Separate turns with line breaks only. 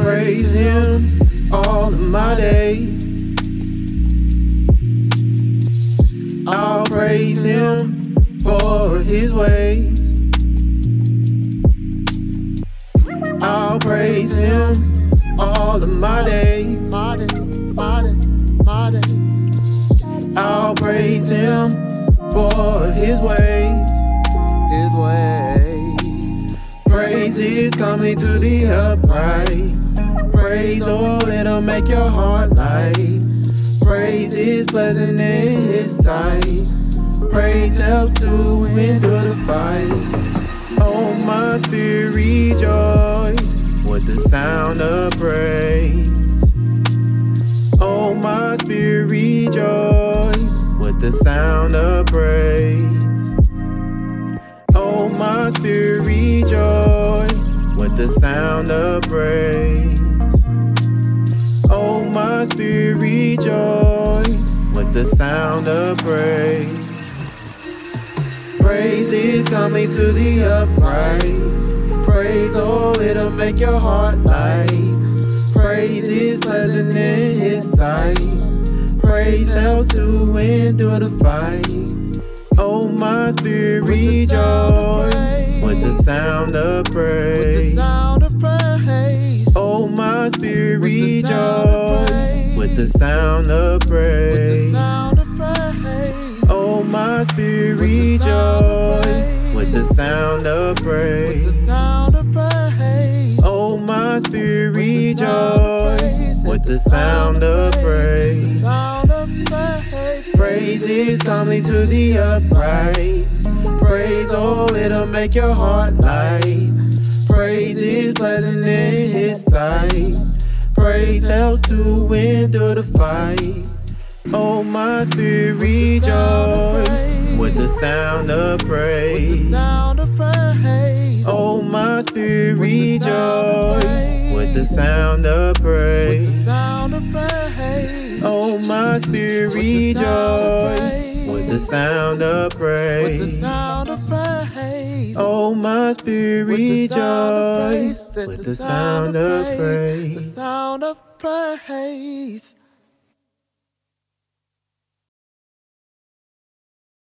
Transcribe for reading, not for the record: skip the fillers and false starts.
praise Him all of my days. I'll praise Him for His ways. I'll praise Him all of my days. I'll praise Him for His ways. His ways. Praise is coming to the upright. Praise, oh, it'll make your heart light. Praise is pleasant in His sight. Praise helps to endure the fight. Oh, my spirit rejoice with the sound of praise. Oh, my spirit rejoice with the sound of praise. Oh, my spirit rejoice with the sound of praise. Oh, my spirit rejoice with the sound of praise. Praise is coming to the upright. Praise, oh, it'll make your heart light. Praise is pleasant in His sight. Praise helps to endure the fight. Oh, my spirit rejoice with the sound of praise. Oh, my spirit rejoice with the sound of praise. Oh, my spirit rejoice with the sound of praise. Oh, my spirit rejoice with the sound of praise. Praise is coming to the upright. Praise, oh, it'll make your heart light. Praise is pleasant in His sight. Praise helps to endure the fight. Oh, my spirit rejoice with the sound of praise. Oh, my spirit rejoice with the sound of praise. Oh, my spirit rejoice with the sound of praise. Oh, my spirit rejoice with the sound of praise.